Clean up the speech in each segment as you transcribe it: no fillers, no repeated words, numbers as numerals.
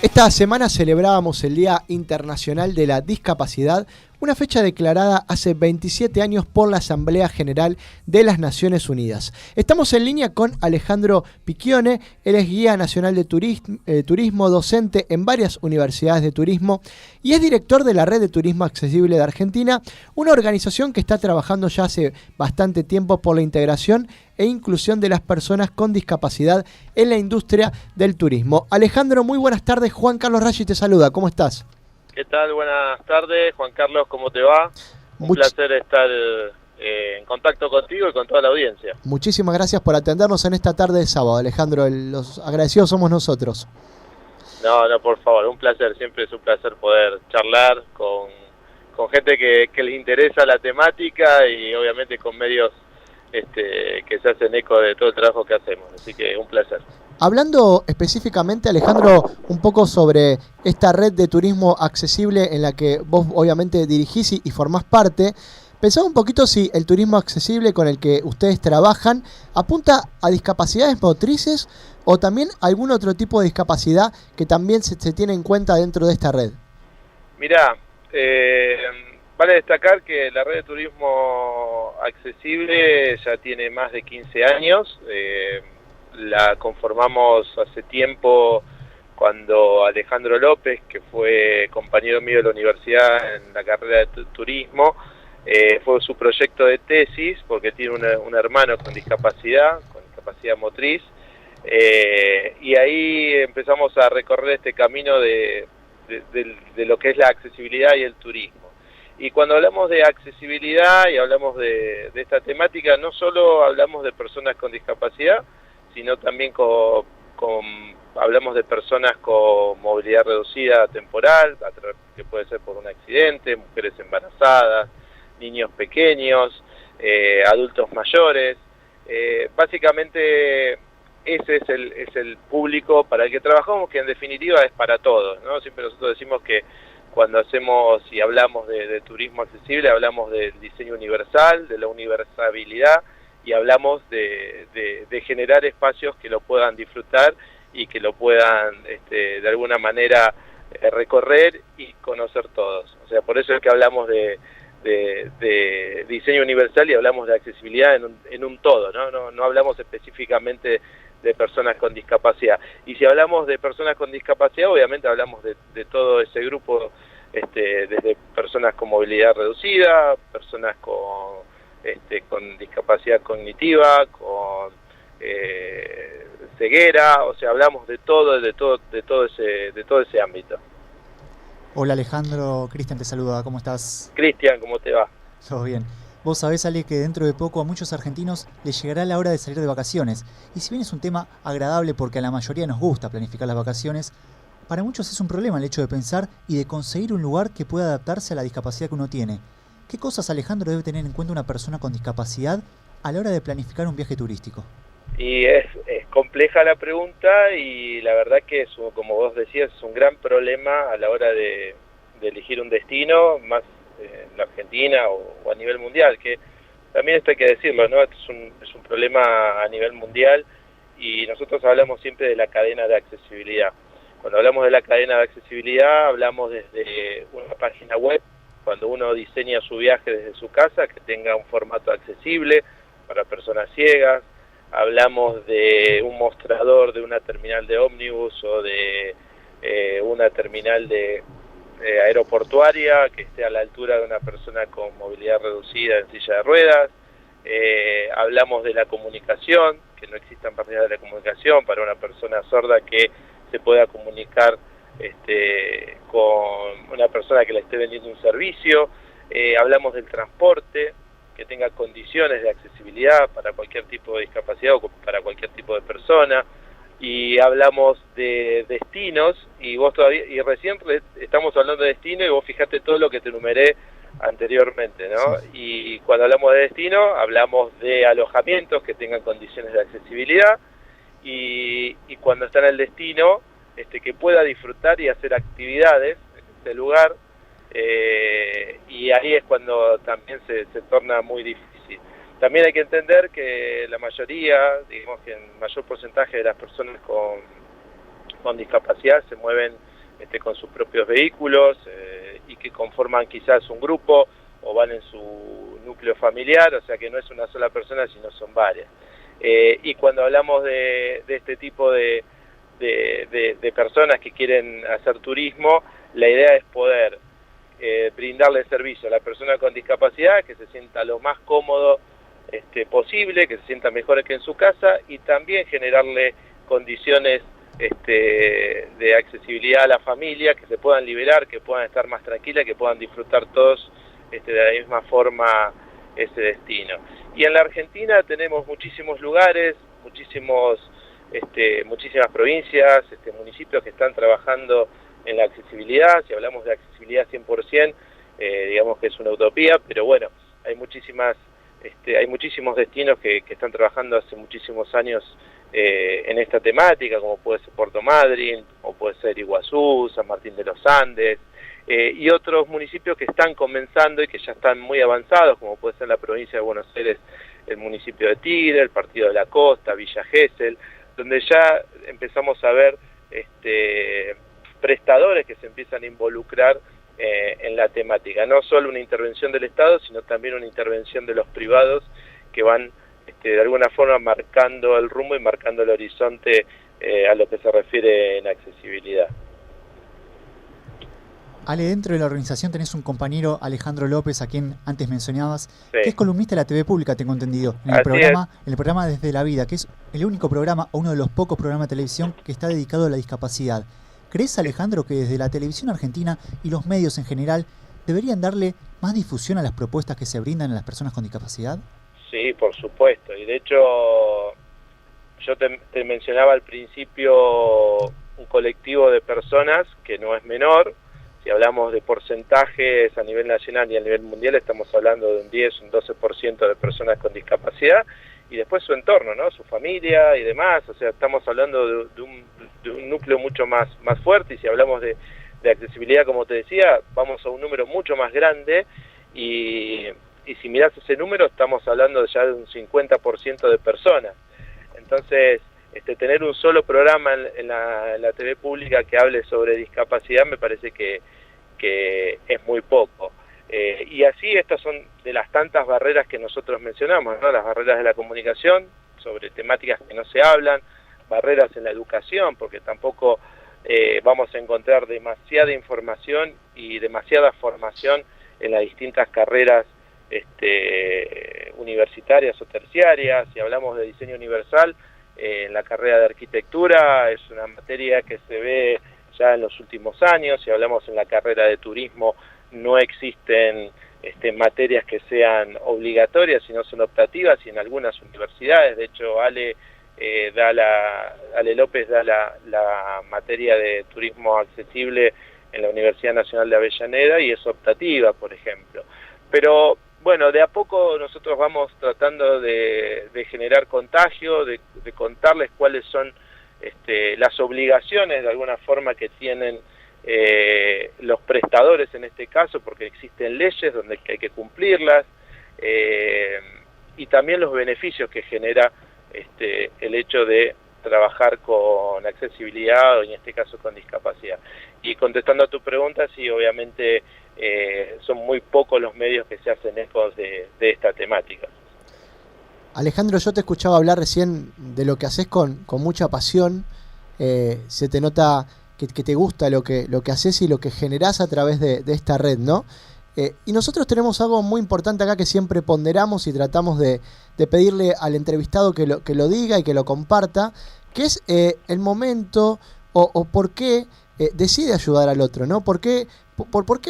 Esta semana celebrábamos el Día Internacional de la Discapacidad, una fecha declarada hace 27 años por la Asamblea General de las Naciones Unidas. Estamos en línea con Alejandro Picchione, él es guía nacional de turismo, docente en varias universidades de turismo y es director de la Red de Turismo Accesible de Argentina, una organización que está trabajando ya hace bastante tiempo por la integración e inclusión de las personas con discapacidad en la industria del turismo. Alejandro, muy buenas tardes. Juan Carlos Raggi te saluda. ¿Cómo estás? ¿Qué tal? Buenas tardes, Juan Carlos, ¿cómo te va? Un placer estar en contacto contigo y con toda la audiencia. Muchísimas gracias por atendernos en esta tarde de sábado, Alejandro. Los agradecidos somos nosotros. No, por favor, un placer. Siempre es un placer poder charlar con gente que les interesa la temática y obviamente con medios que se hacen eco de todo el trabajo que hacemos. Así que un placer. Hablando específicamente, Alejandro, un poco sobre esta red de turismo accesible en la que vos obviamente dirigís y formás parte, pensaba un poquito si el turismo accesible con el que ustedes trabajan apunta a discapacidades motrices o también algún otro tipo de discapacidad que también se tiene en cuenta dentro de esta red. Mirá, vale destacar que la red de turismo accesible ya tiene más de 15 años, la conformamos hace tiempo cuando Alejandro López, que fue compañero mío de la universidad en la carrera de turismo, fue su proyecto de tesis, porque tiene un hermano con discapacidad motriz, y ahí empezamos a recorrer este camino de lo que es la accesibilidad y el turismo. Y cuando hablamos de accesibilidad y hablamos de esta temática, no solo hablamos de personas con discapacidad, sino también hablamos de personas con movilidad reducida temporal, que puede ser por un accidente, mujeres embarazadas, niños pequeños, adultos mayores. Básicamente ese es el público para el que trabajamos, que en definitiva es para todos, ¿no? Siempre nosotros decimos que cuando hacemos y hablamos de turismo accesible, hablamos del diseño universal, de la universabilidad, y hablamos de generar espacios que lo puedan disfrutar y que lo puedan de alguna manera recorrer y conocer todos. O sea, por eso es que hablamos de diseño universal y hablamos de accesibilidad en un todo, ¿no? No hablamos específicamente de personas con discapacidad. Y si hablamos de personas con discapacidad, obviamente hablamos de todo ese grupo, desde personas con movilidad reducida, personas con discapacidad cognitiva, con ceguera, o sea, hablamos de todo ese ámbito. Hola Alejandro, Cristian te saluda, ¿cómo estás? Cristian, ¿cómo te va? Todo bien. Vos sabés, Ale, que dentro de poco a muchos argentinos les llegará la hora de salir de vacaciones. Y si bien es un tema agradable porque a la mayoría nos gusta planificar las vacaciones, para muchos es un problema el hecho de pensar y de conseguir un lugar que pueda adaptarse a la discapacidad que uno tiene. ¿Qué cosas, Alejandro, debe tener en cuenta una persona con discapacidad a la hora de planificar un viaje turístico? Y es compleja la pregunta y la verdad que como vos decías, es un gran problema a la hora de elegir un destino, más en la Argentina o a nivel mundial, que también esto hay que decirlo, ¿no? Es un problema a nivel mundial y nosotros hablamos siempre de la cadena de accesibilidad. Cuando hablamos de la cadena de accesibilidad, hablamos desde una página web, cuando uno diseña su viaje desde su casa, que tenga un formato accesible para personas ciegas. Hablamos de un mostrador de una terminal de ómnibus o de una terminal de aeroportuaria que esté a la altura de una persona con movilidad reducida en silla de ruedas. Hablamos de la comunicación, que no existan barreras de la comunicación para una persona sorda que se pueda comunicar con una persona que le esté vendiendo un servicio. Hablamos del transporte, que tenga condiciones de accesibilidad para cualquier tipo de discapacidad o para cualquier tipo de persona. Y hablamos de destinos, y recién estamos hablando de destino, y vos fijate todo lo que te enumeré anteriormente, ¿no? Sí. Y cuando hablamos de destino, hablamos de alojamientos que tengan condiciones de accesibilidad, y cuando está en el destino, que pueda disfrutar y hacer actividades en este lugar, y ahí es cuando también se torna muy difícil. También hay que entender que la mayoría, digamos que el mayor porcentaje de las personas con con discapacidad se mueven con sus propios vehículos y que conforman quizás un grupo o van en su núcleo familiar, o sea que no es una sola persona, sino son varias. Y cuando hablamos de este tipo de personas que quieren hacer turismo, la idea es poder brindarle servicio a la persona con discapacidad, que se sienta lo más cómodo posible, que se sienta mejor que en su casa, y también generarle condiciones de accesibilidad a la familia, que se puedan liberar, que puedan estar más tranquilas, que puedan disfrutar todos de la misma forma ese destino. Y en la Argentina tenemos muchísimos lugares, muchísimas provincias, municipios que están trabajando en la accesibilidad. Si hablamos de accesibilidad 100%, digamos que es una utopía, pero bueno, hay muchísimos destinos que están trabajando hace muchísimos años en esta temática, como puede ser Puerto Madryn, o puede ser Iguazú, San Martín de los Andes, y otros municipios que están comenzando y que ya están muy avanzados, como puede ser la provincia de Buenos Aires, el municipio de Tigre, el Partido de la Costa, Villa Gesell, donde ya empezamos a ver prestadores que se empiezan a involucrar en la temática. No solo una intervención del Estado, sino también una intervención de los privados que van de alguna forma marcando el rumbo y marcando el horizonte a lo que se refiere en accesibilidad. Ale, dentro de la organización tenés un compañero, Alejandro López, a quien antes mencionabas, sí, que es columnista de la TV Pública, tengo entendido, en el programa Desde la Vida, que es el único programa o uno de los pocos programas de televisión que está dedicado a la discapacidad. ¿Crees, Alejandro, que desde la televisión argentina y los medios en general deberían darle más difusión a las propuestas que se brindan a las personas con discapacidad? Sí, por supuesto, y de hecho yo te mencionaba al principio un colectivo de personas que no es menor. Si hablamos de porcentajes a nivel nacional y a nivel mundial, estamos hablando de un 10, un 12% de personas con discapacidad, y después su entorno, ¿no? Su familia y demás. O sea, estamos hablando de un núcleo mucho más fuerte, y si hablamos de accesibilidad, como te decía, vamos a un número mucho más grande, y si mirás ese número, estamos hablando ya de un 50% de personas. Entonces, tener un solo programa en la TV pública que hable sobre discapacidad me parece que es muy poco. Y así estas son de las tantas barreras que nosotros mencionamos, ¿no? Las barreras de la comunicación sobre temáticas que no se hablan, barreras en la educación, porque tampoco vamos a encontrar demasiada información y demasiada formación en las distintas carreras universitarias o terciarias. Si hablamos de diseño universal, en la carrera de arquitectura es una materia que se ve ya en los últimos años. Si hablamos en la carrera de turismo, no existen materias que sean obligatorias, sino son optativas, y en algunas universidades, de hecho Ale López da la materia de turismo accesible en la Universidad Nacional de Avellaneda, y es optativa, por ejemplo. Pero bueno, de a poco nosotros vamos tratando de generar contagio, de contarles cuáles son las obligaciones de alguna forma que tienen los prestadores en este caso, porque existen leyes donde hay que cumplirlas, y también los beneficios que genera el hecho de trabajar con accesibilidad, o en este caso con discapacidad. Y contestando a tu pregunta, sí, obviamente son muy pocos los medios que se hacen ecos de esta temática. Alejandro, yo te escuchaba hablar recién de lo que haces con mucha pasión. Se te nota que te gusta lo que haces y lo que generás a través de esta red, ¿no? Y nosotros tenemos algo muy importante acá que siempre ponderamos y tratamos de pedirle al entrevistado que lo diga y que lo comparta, que es el momento o por qué decide ayudar al otro, ¿no? ¿Por qué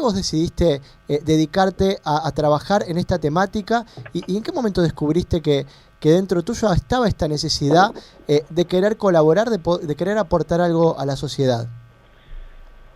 vos decidiste dedicarte a trabajar en esta temática y en qué momento descubriste que dentro tuyo estaba esta necesidad de querer colaborar, de querer aportar algo a la sociedad?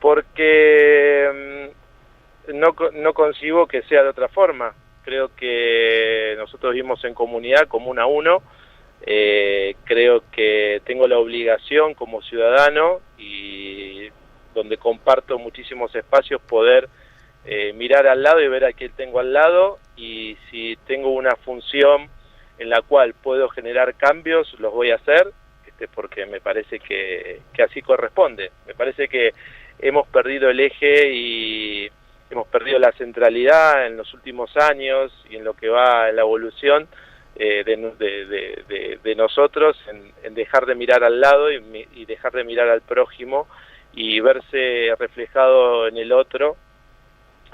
Porque no concibo que sea de otra forma. Creo que nosotros vivimos en comunidad, común a uno. Creo que tengo la obligación como ciudadano, y donde comparto muchísimos espacios, poder mirar al lado y ver a quién tengo al lado, y si tengo una función en la cual puedo generar cambios, los voy a hacer. porque me parece que así corresponde. Me parece que hemos perdido el eje y hemos perdido la centralidad en los últimos años y en lo que va en la evolución de nosotros, en dejar de mirar al lado y dejar de mirar al prójimo y verse reflejado en el otro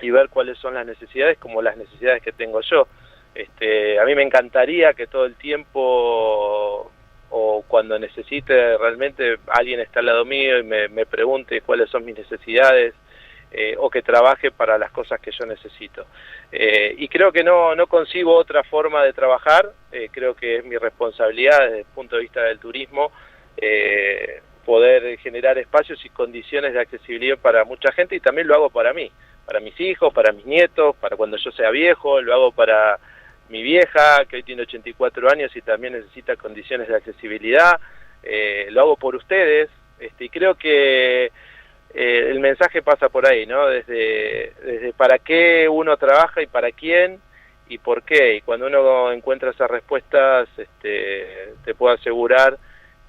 y ver cuáles son las necesidades como las necesidades que tengo yo. A mí me encantaría que todo el tiempo o cuando necesite realmente alguien está al lado mío y me pregunte cuáles son mis necesidades, o que trabaje para las cosas que yo necesito. Y creo que no concibo otra forma de trabajar. Creo que es mi responsabilidad desde el punto de vista del turismo poder generar espacios y condiciones de accesibilidad para mucha gente, y también lo hago para mí, para mis hijos, para mis nietos, para cuando yo sea viejo, lo hago para mi vieja, que hoy tiene 84 años y también necesita condiciones de accesibilidad, lo hago por ustedes, y creo que el mensaje pasa por ahí, ¿no? Desde para qué uno trabaja y para quién y por qué, y cuando uno encuentra esas respuestas, te puedo asegurar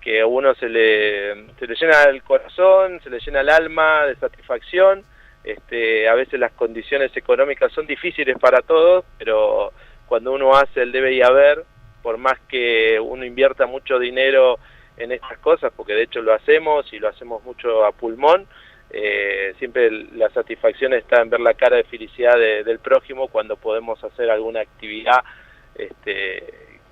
que a uno se le llena el corazón, se le llena el alma de satisfacción. A veces las condiciones económicas son difíciles para todos, pero cuando uno hace el debe y haber, por más que uno invierta mucho dinero en estas cosas, porque de hecho lo hacemos y lo hacemos mucho a pulmón, siempre la satisfacción está en ver la cara de felicidad del prójimo cuando podemos hacer alguna actividad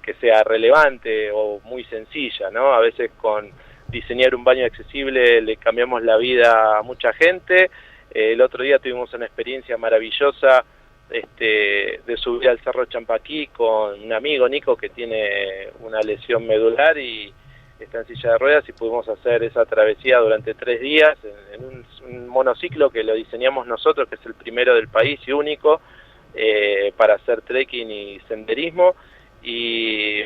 que sea relevante o muy sencilla, ¿no? A veces con diseñar un baño accesible le cambiamos la vida a mucha gente. El otro día tuvimos una experiencia maravillosa de subir al Cerro Champaquí con un amigo, Nico, que tiene una lesión medular y está en silla de ruedas, y pudimos hacer esa travesía durante 3 días en un monociclo que lo diseñamos nosotros, que es el primero del país y único para hacer trekking y senderismo, y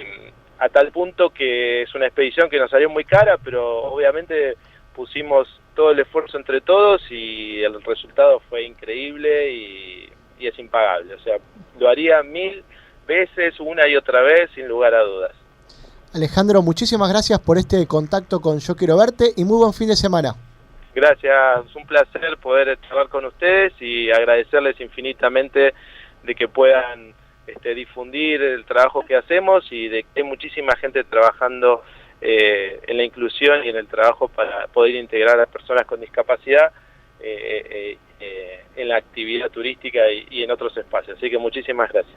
a tal punto que es una expedición que nos salió muy cara, pero obviamente pusimos todo el esfuerzo entre todos y el resultado fue increíble y es impagable. O sea, lo haría 1000 veces, una y otra vez, sin lugar a dudas. Alejandro, muchísimas gracias por este contacto con Yo Quiero Verte y muy buen fin de semana. Gracias, es un placer poder charlar con ustedes y agradecerles infinitamente de que puedan difundir el trabajo que hacemos y de que hay muchísima gente trabajando en la inclusión y en el trabajo para poder integrar a las personas con discapacidad en la actividad turística y en otros espacios. Así que muchísimas gracias.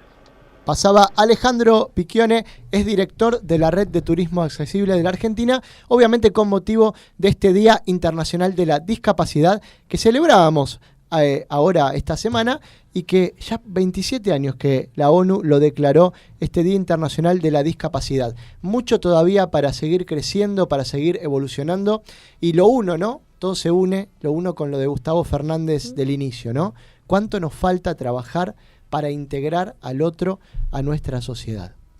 Pasaba Alejandro Picchione, es director de la Red de Turismo Accesible de la Argentina, obviamente con motivo de este Día Internacional de la Discapacidad que celebrábamos ahora esta semana, y que ya 27 años que la ONU lo declaró este Día Internacional de la Discapacidad. Mucho todavía para seguir creciendo, para seguir evolucionando, y lo uno, ¿no? Todo se une, lo uno con lo de Gustavo Fernández del inicio, ¿no? ¿Cuánto nos falta trabajar para integrar al otro a nuestra sociedad?